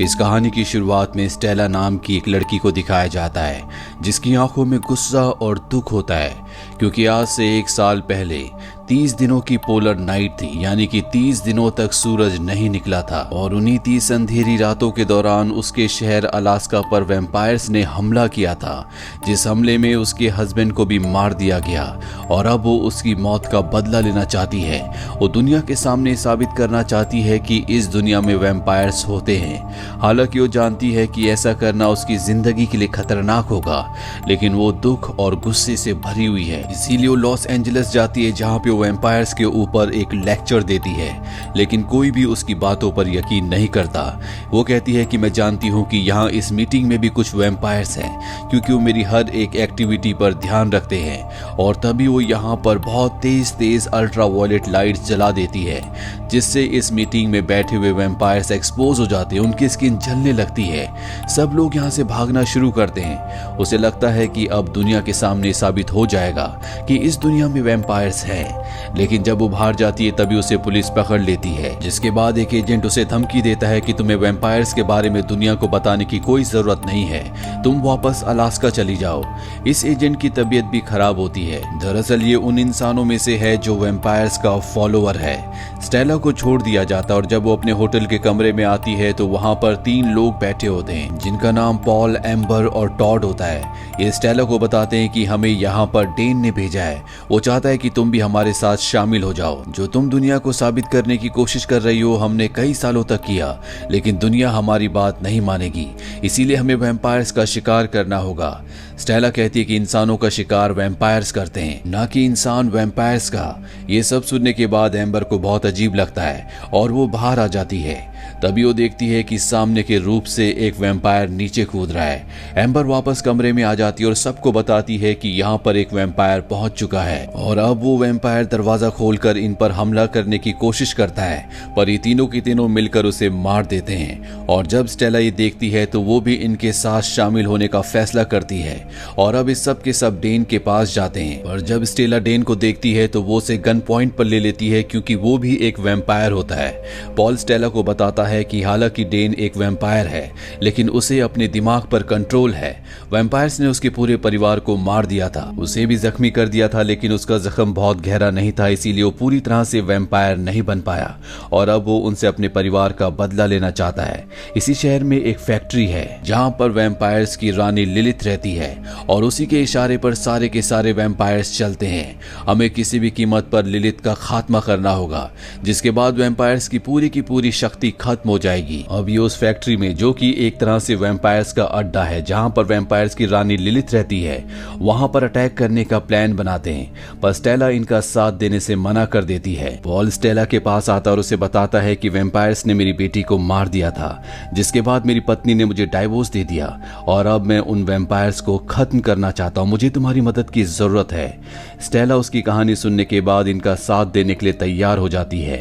इस कहानी की शुरुआत में स्टेला नाम की एक लड़की को दिखाया जाता है जिसकी आंखों में गुस्सा और दुख होता है क्योंकि आज से 1 साल पहले 30 दिनों की पोलर नाइट थी, यानी कि 30 दिनों तक सूरज नहीं निकला था और उन्हीं 30 अंधेरी रातों के दौरान उसके शहर अलास्का पर वैम्पायर्स ने हमला किया था, जिस हमले में उसके हस्बैंड को भी मार दिया गया और अब वो उसकी मौत का बदला लेना चाहती है। वो दुनिया के सामने साबित करना चाहती है कि इस दुनिया में वैम्पायर्स होते हैं। हालांकि वो जानती है कि ऐसा करना उसकी जिंदगी के लिए खतरनाक होगा, लेकिन वो दुख और गुस्से से भरी हुई है। इसीलिए वो लॉस एंजलिस जाती है जहाँ पे वैम्पायर्स के ऊपर एक लेक्चर देती है, लेकिन कोई भी उसकी बातों पर यकीन नहीं करता। वो कहती है कि मैं जानती हूँ कि यहाँ इस मीटिंग में भी कुछ वैम्पायर्स हैं क्योंकि वो मेरी हर एक एक्टिविटी पर ध्यान रखते हैं। और तभी वो यहाँ पर बहुत तेज तेज अल्ट्रा वायलेट लाइट्स जला देती है, जिससे इस मीटिंग में बैठे हुए वैम्पायर्स एक्सपोज हो जाते हैं, उनकी स्किन जलने लगती है। सब लोग यहाँ से भागना शुरू करते हैं। उसे लगता है कि अब दुनिया के सामने साबित हो जाएगा कि इस दुनिया में वैम्पायर्स हैं, लेकिन जब वो बाहर जाती है तभी उसे पुलिस पकड़ लेती है, जिसके बाद एक एजेंट उसे धमकी देता है कि तुम्हें वैम्पायर्स के बारे में दुनिया को बताने की कोई जरूरत नहीं है, तुम वापस अलास्का चली जाओ। इस एजेंट की तबीयत भी खराब होती है। दरअसल ये उन इंसानों में से है जो वैम्पायर्स का फॉलोअर है। स्टेला को छोड़ दिया जाता और जब वो अपने होटल के कमरे में आती है तो वहां पर 3 लोग बैठे होते हैं जिनका नाम पॉल, एम्बर और टॉड होता है। ये स्टेला को बताते हैं कि हमें यहाँ पर डेन ने भेजा है, वो चाहता है कि तुम भी हमारे साथ शामिल हो जाओ। जो तुम दुनिया को साबित करने की कोशिश कर रही हो हमने कई सालों तक किया, लेकिन दुनिया हमारी बात नहीं मानेगी, इसीलिए हमें वैम्पायर्स का शिकार करना होगा। स्टेला कहती है कि इंसानों का शिकार वैम्पायर्स करते हैं, ना कि इंसान वैम्पायर्स का। ये सब सुनने के बाद एम्बर को बहुत अजीब लगता है और वो बाहर आ जाती है। तभी वो देखती है कि सामने के रूप से एक वैम्पायर नीचे कूद रहा है। एम्बर वापस कमरे में आ जाती है और सबको बताती है कि यहाँ पर एक वैम्पायर पहुंच चुका है और अब वो वैम्पायर दरवाजा खोलकर इन पर हमला करने की कोशिश करता है, पर ये तीनों के तीनों मिलकर उसे मार देते हैं। और जब स्टेला ये देखती है तो वो भी इनके साथ शामिल होने का फैसला करती है और अब इस सब के सब डेन के पास जाते हैं। और जब स्टेला डेन को देखती है तो वो उसे गन पॉइंट पर ले लेती है क्योंकि वो भी एक वैम्पायर होता है। पॉल स्टेला को बताता है कि हालांकि डेन एक वैम्पायर है, लेकिन उसे अपने दिमाग पर कंट्रोल है। वैम्पायर्स ने उसके पूरे परिवार को मार दिया था, उसे भी जख्मी कर दिया था, लेकिन उसका जख्म बहुत गहरा नहीं था, इसीलिए वो पूरी तरह से वैम्पायर नहीं बन पाया और अब वो उनसे अपने परिवार का बदला लेना चाहता है। इसी शहर में एक फैक्ट्री है जहां पर वैम्पायर्स की रानी लिलिथ रहती है और उसी के इशारे पर सारे के सारे वैम्पायर्स चलते हैं। हमें किसी भी कीमत पर लिलिथ का खात्मा करना होगा, जिसके बाद वैम्पायर्स की पूरी शक्ति खत्म हो जाएगी। अब ये उस फैक्ट्री में, जो कि एक तरह से वैम्पायर्स का अड्डा है जहां पर वैम्पायर्स की रानी लिलिथ रहती है, वहां पर अटैक करने का प्लान बनाते हैं, पर स्टेला इनका साथ देने से मना कर देती है। पॉल स्टेला के पास आता और उसे बताता है कि वैम्पायर्स ने मेरी बेटी को मार दिया था, जिसके बाद मेरी पत्नी ने मुझे डाइवोर्स दे दिया और अब मैं उन वैम्पायर्स को खत्म करना चाहता हूं, मुझे तुम्हारी मदद की जरूरत है। स्टेला उसकी कहानी सुनने के बाद इनका साथ देने के लिए तैयार हो जाती है।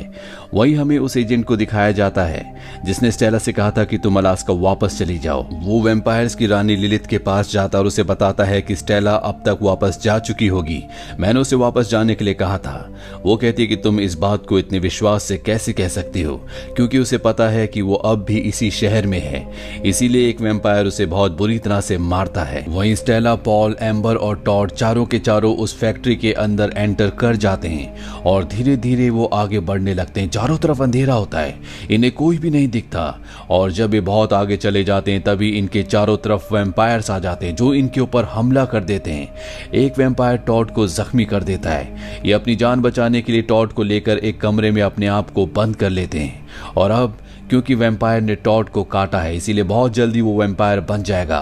वही हमें उस एजेंट को दिखाया जाता है जिसने स्टेला से कहा था कि तुम अलास्का वापस चली जाओ। वो वैम्पायर्स की रानी लिलिथ के पास जाता और उसे बताता है कि स्टेला अब तक वापस जा चुकी होगी, मैंने उसे वापस जाने के लिए कहा था। वो कहती है कि तुम इस बात को इतने विश्वास से कैसे कह सकती हो, क्योंकि उसे पता है कि वो अब भी इसी शहर में है, इसीलिए एक वैम्पायर उसे बहुत बुरी तरह से मारता है। वहीं स्टेला, पॉल, एम्बर और टॉड चारों के चारों उस फैक्ट्री के अंदर एंटर कर जाते हैं और धीरे धीरे वो आगे बढ़ने लगते हैं। चारों तरफ अंधेरा होता है, इन्हें कोई भी नहीं दिखता और जब ये बहुत आगे चले जाते हैं तभी इनके चारों तरफ वैम्पायर्स आ जाते हैं जो इनके ऊपर हमला कर देते हैं। एक वैम्पायर टॉड को जख्मी कर देता है। ये अपनी जान बचाने के लिए टॉड को लेकर एक कमरे में अपने आप को बंद कर लेते हैं और अब क्योंकि वैम्पायर ने टॉड को काटा है इसीलिए बहुत जल्दी वो वैम्पायर बन जाएगा।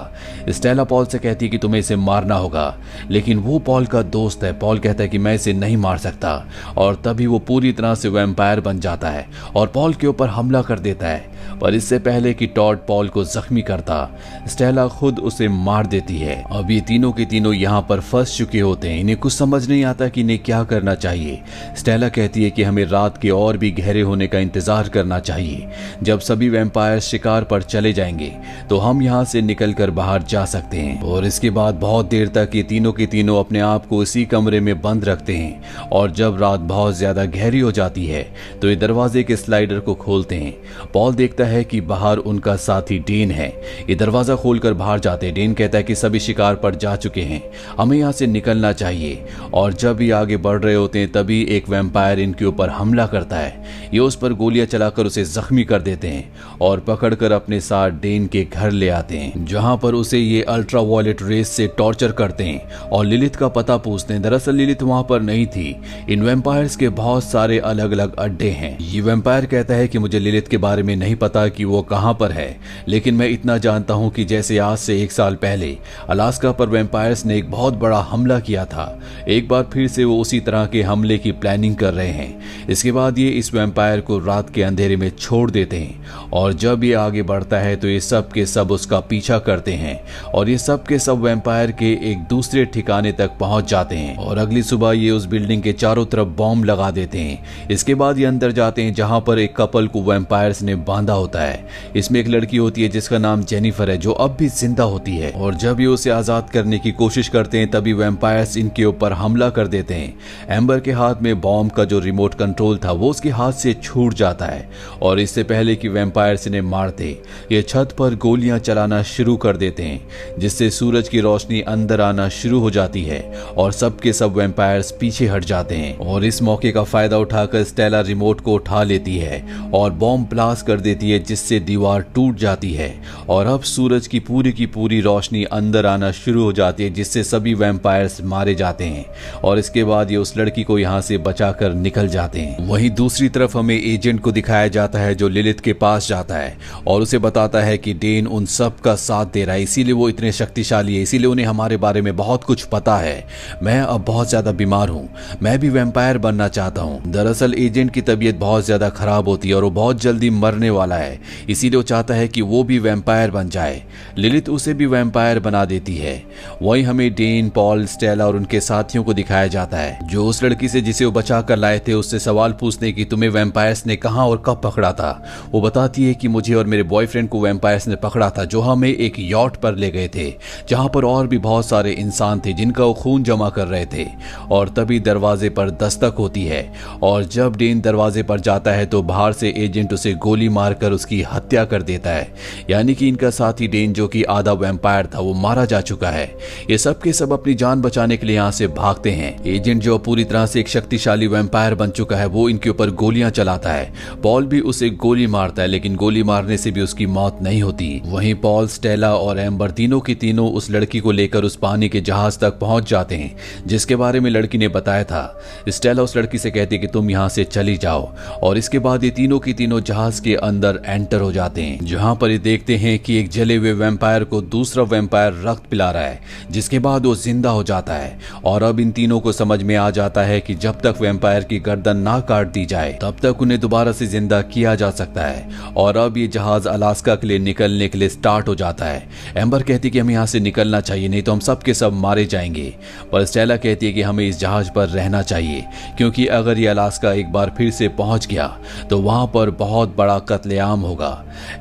स्टेला पॉल से कहती है कि तुम्हें इसे मारना होगा, लेकिन वो पॉल का दोस्त है। पॉल कहता है कि मैं इसे नहीं मार सकता और तभी वो पूरी तरह से वैम्पायर बन जाता है और पॉल के ऊपर हमला कर देता है, पर इससे पहले कि टॉड पॉल को जख्मी करता, स्टेला खुद उसे मार देती है। अब ये तीनों के तीनों यहाँ पर फंस चुके होते हैं, इन्हें कुछ समझ नहीं आता कि इन्हें क्या करना चाहिए। स्टेला कहती है कि हमें रात के और भी गहरे होने का इंतजार करना चाहिए, जब सभी वैम्पायर शिकार पर चले जाएंगे तो हम यहाँ से निकलकर बाहर जा सकते हैं। और इसके बाद बहुत देर तक ये तीनों के तीनों अपने आप को इसी कमरे में बंद रखते हैं और जब रात बहुत ज्यादा गहरी हो जाती है तो ये दरवाजे के स्लाइडर को खोलते हैं। पॉल देखता है कि बाहर उनका साथी डेन है। ये दरवाजा खोलकर बाहर जाते हैं। डेन कहता है कि सभी शिकार पर जा चुके हैं, हमें यहाँ से निकलना चाहिए। और जब ये आगे बढ़ रहे होते हैं तभी एक वैम्पायर इनके ऊपर हमला करता है। ये उस पर गोलियां चलाकर उसे जख्मी कर देते हैं और पकड़कर अपने साथ डेन के घर ले आते हैं, जहां पर उसे ये अल्ट्रा वायलेट रेस से टॉर्चर करते हैं और लिलिथ का पता पूछते हैं। दरअसल लिलिथ वहां पर नहीं थी। इन वैम्पायर्स के बहुत सारे अलग अलग अड्डे हैं। ये वैम्पायर कहता है कि मुझे लिलिथ के बारे में नहीं पता कि वो कहां पर है, लेकिन मैं इतना जानता हूं कि जैसे आज से 1 साल पहले अलास्का पर वैम्पायर्स ने एक बहुत बड़ा हमला किया था, एक बार फिर से वो उसी तरह के हमले की प्लानिंग कर रहे हैं। इसके बाद ये इस वैम्पायर को रात के अंधेरे में छोड़ देते हैं और जब ये आगे बढ़ता है तो ये सब के सब उसका पीछा करते हैं और ये सब के सब वैम्पायर के एक दूसरे ठिकाने तक पहुंच जाते हैं और अगली सुबह ये उस बिल्डिंग के चारों तरफ बॉम्ब लगा देते हैं। इसके बाद ये अंदर जाते हैं जहां पर एक कपल को वैम्पायर्स ने बांधा होता है। इसमें एक लड़की होती है जिसका नाम जेनिफर है, जो अब भी जिंदा होती है और जब ये उसे आजाद करने की कोशिश करते हैं तभी वैम्पायर्स इनके ऊपर हमला कर देते हैं। एम्बर के हाथ में बॉम्ब का जो रिमोट कंट्रोल था वो उसके हाथ से छूट जाता है और इससे पहले कि वैम्पायर्स इन्हें मारते ये छत पर गोलियां चलाना शुरू कर देते हैं, जिससे सूरज की रोशनी अंदर आना शुरू हो जाती है और सबके सब वैम्पायर्स पीछे हट जाते हैं। और इस मौके का फायदा उठाकर स्टेला रिमोट को उठा लेती है और बॉम्ब ब्लास्ट कर देती है, जिससे दीवार टूट जाती है और अब सूरज की पूरी रोशनी अंदर आना शुरू हो जाती है, जिससे सभी वैम्पायर्स मारे जाते हैं और इसके बाद ये उस लड़की को यहाँ से बचाकर निकल जाते हैं। वहीं दूसरी तरफ हमें एजेंट को दिखाया जाता है जो लिलिथ के पास जाता है और उसे बताता है कि डेन उन सब का साथ दे रहा है, इसीलिए वो इतने शक्तिशाली है, इसीलिए उन्हें हमारे बारे में बहुत कुछ पता है। मैं अब बहुत ज्यादा बीमार हूँ, मैं भी वैम्पायर बनना चाहता हूँ। दरअसल एजेंट की तबीयत बहुत ज्यादा खराब होती है और वो बहुत जल्दी मरने वाला है, इसीलिए वो चाहता है कि वो भी वैम्पायर बन जाए। लिलिथ उसे भी वैम्पायर बना देती है। वहीं हमें डेन, पॉल, स्टेला और उनके साथियों को दिखाया जाता है जो उस लड़की से जिसे वो बचा कर लाए थे उससे सवाल पूछने की तुम्हें वैम्पायर्स ने कहां और कब पकड़ा था। वो बताती है कि मुझे और मेरे बॉयफ्रेंड को वैम्पायर्स ने पकड़ा था, जो हमें एक यॉट पर ले गए थे जहां पर और भी बहुत सारे इंसान थे जिनका वो खून जमा कर रहे थे। और तभी दरवाजे पर दस्तक होती है और जब डेन दरवाजे पर जाता है तो बाहर से एजेंट उसे गोली मारकर उसकी हत्या कर देता है, यानी कि इनका साथी डेन जो कि आधा वैम्पायर था वो मारा जा चुका है। ये सब के सब अपनी जान बचाने के लिए यहाँ से भागते हैं। एजेंट जो पूरी तरह से एक शक्तिशाली वैम्पायर बन चुका है वो इनके ऊपर गोलियां चलाता है। पॉल भी उसे गोली मारता है, लेकिन गोली मारने से भी उसकी मौत नहीं होती। वहीं पॉल, स्टेला और एम्बर तीनों की तीनों उस लड़की को लेकर उस पानी के जहाज तक पहुंच जाते हैं जिसके बारे में लड़की ने बताया था। स्टेला उस लड़की से कहती है कि तुम यहाँ से चली जाओ और इसके बाद ये तीनों की तीनों जहाज के अंदर एंटर हो जाते हैं, जहां पर ये देखते हैं कि एक जले हुए वैम्पायर को दूसरा वैम्पायर रक्त पिला रहा है, जिसके बाद वो जिंदा हो जाता है। और अब इन तीनों को समझ में आ जाता है कि जब तक वैम्पायर की गर्दन ना काट दी जाए तब तक उन्हें दोबारा से जिंदा किया जा सकता है। और अब ये जहाज अलास्का के लिए निकलने के लिए स्टार्ट हो जाता है। एम्बर कहती कि हमें यहाँ से निकलना चाहिए, नहीं तो हम सब के सब मारे जाएंगे। पर स्टेला कहती है कि हमें इस जहाज पर रहना चाहिए, क्योंकि अगर ये अलास्का एक बार फिर से पहुंच गया तो वहां पर बहुत बड़ा कत्लेआम होगा।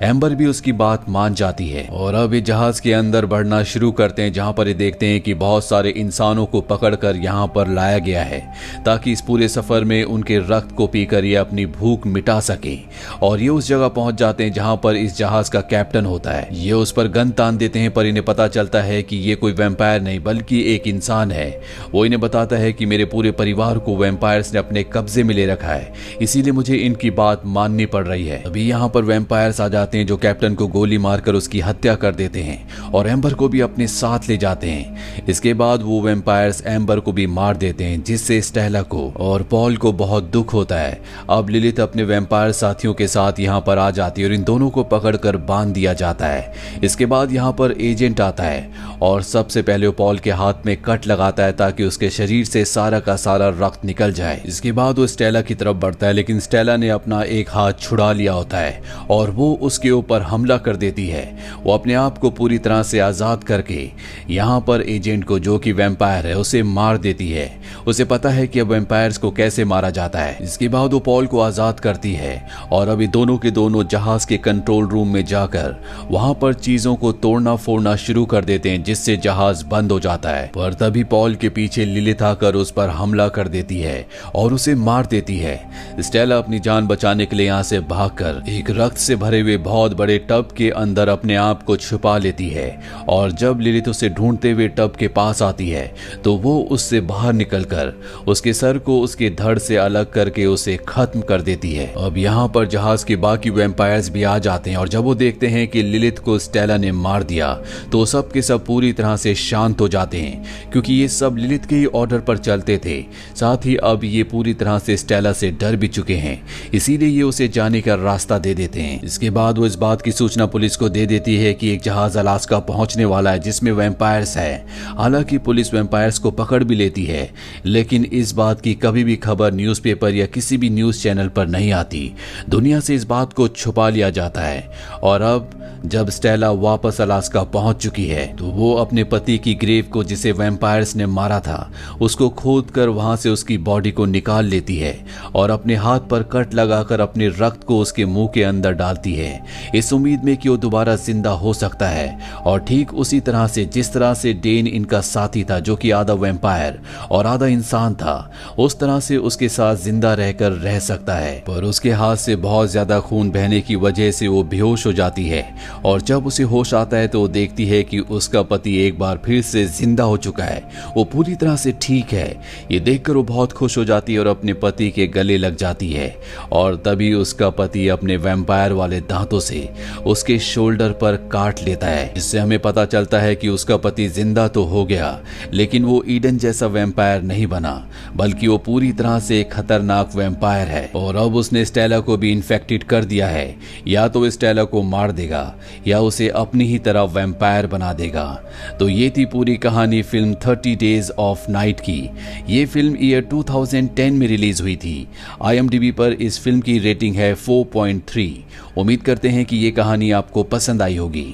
एम्बर भी उसकी बात मान जाती है और अब ये जहाज के अंदर बढ़ना शुरू करते हैं, जहां पर ये देखते हैं कि बहुत सारे इंसानों को पकड़कर यहाँ पर लाया गया है ताकि इस पूरे सफर में उनके रक्त को पीकर ये अपनी भूख मिटा सके। और ये उस जगह पहुंच जाते हैं जहां पर इस जहाज का कैप्टन होता है। ये उस पर गन तान देते हैं, पर इन्हें पता चलता है कि ये कोई वैम्पायर नहीं बल्कि एक इंसान है। वो इन्हें बताता है कि मेरे पूरे परिवार को वैम्पायर्स ने अपने कब्जे में ले रखा है, इसीलिए मुझे इनकी बात माननी पड़ रही है। अभी यहाँ पर वैम्पायर्स आ जाते हैं जो कैप्टन को गोली मारकर उसकी हत्या कर देते हैं और एम्बर को भी अपने साथ ले जाते हैं। इसके बाद वो वैम्पायर्स एम्बर को भी मार देते हैं, जिससे स्टेला को और पॉल को बहुत दुख होता है। अब लिलिथ अपने वैम्पायर साथियों के साथ यहाँ पर आ जाती है और इन दोनों को पकड़कर बांध दिया जाता है। इसके बाद यहाँ पर एजेंट आता है और सबसे पहले वो पॉल के हाथ में कट लगाता है ताकि उसके शरीर से सारा का सारा रक्त निकल जाए। इसके बाद वो स्टेला की तरफ बढ़ता है, लेकिन स्टेला ने अपना एक हाथ छुड़ा लिया होता है और वो उसके ऊपर हमला कर देती है। वो अपने आप को पूरी तरह से आजाद करके यहाँ पर एजेंट को, जो कि वैम्पायर है, उसे मार देती है। उसे पता है कि अब वैम्पायर्स को कैसे मारा जाता है। इसके बाद वो पॉल को आजाद करती है और अभी दोनों दोनों के दोनों जहाज के कंट्रोल रूम में जाकर वहां पर चीजों को तोड़ना फोड़ना शुरू कर देते हैं, जिससे जहाज बंद हो जाता है। पर तभी पॉल के पीछे लिलिथ आकर उस पर हमला कर देती है और उसे मार देती है। स्टेला अपनी जान बचाने के लिए यहाँ से भागकर एक रक्त से भरे हुए बहुत बड़े टब के अंदर अपने आप को छुपा लेती है और जब लिलिथ उसे ढूंढते हुए टब के पास आती है तो वो उससे बाहर निकलकर उसके सर को उसके धड़ से अलग करके उसे खत्म कर देती है। अब यहाँ पर जहाज के बाकी वैम्पायर्स भी आ जाते हैं और जब वो देखते हैं कि लिलिथ को स्टेला ने मार दिया तो सब के सब पूरी तरह से शांत हो जाते हैं, क्योंकि ये सब लिलिथ के ही ऑर्डर पर चलते थे। साथ ही अब ये पूरी तरह से स्टेला से डर भी चुके हैं, इसीलिए ये उसे जाने का रास्ता दे देते हैं। इसके बाद वो इस बात की सूचना पुलिस को दे देती है कि एक जहाज अलास्का पहुंचने वाला है जिसमें वैम्पायर्स है। हालांकि पुलिस वैम्पायर्स को पकड़ भी लेती है, लेकिन इस बात की कभी भी खबर न्यूज़पेपर या किसी भी न्यूज़ चैनल पर नहीं आती। दुनिया से इस बात को छुपा लिया जाता है। और अब जब स्टेला वापस अलास्का पहुंच चुकी है तो वो अपने पति की ग्रेव को, जिसे वैम्पायर्स ने मारा था, उसको खोद कर वहां से उसकी बॉडी को निकाल लेती है और अपने हाथ पर कट लगाकर अपने रक्त को उसके मुंह के अंदर डालती है, इस उम्मीद में कि वो दोबारा जिंदा हो सकता है। और ठीक उसी तरह से जिस तरह से डेन इनका साथी था, जो कि आधा वैम्पायर और आधा इंसान था, उस तरह से उसके साथ जिंदा रहकर रह सकता है। पर उसके हाथ से बहुत ज्यादा खून बहने की वजह से वो बेहोश हो जाती है और जब उसे होश आता है तो वो देखती है कि उसका पति एक बार फिर से जिंदा हो चुका है, वो पूरी तरह से ठीक है। ये देखकर वो बहुत खुश हो जाती है और अपने पति के गले लग जाती है और तभी उसका पति अपने वैम्पायर वाले दांतों से उसके शोल्डर पर काट लेता है। इससे हमें पता चलता है कि उसका पति जिंदा तो हो गया, लेकिन वो ईडन जैसा वैम्पायर नहीं बना, बल्कि वो पूरी तरह से एक खतरनाक वैम्पायर है और अब उसने स्टेला को भी इन्फेक्टेड कर दिया है। या तो स्टेला को मार देगा या उसे अपनी ही तरह वैम्पायर बना देगा। तो ये थी पूरी कहानी फिल्म 30 डेज ऑफ नाइट की। ये फिल्म ईयर 2010 में रिलीज हुई थी। IMDb पर इस फिल्म की रेटिंग है 4.3। उम्मीद करते हैं कि ये कहानी आपको पसंद आई होगी।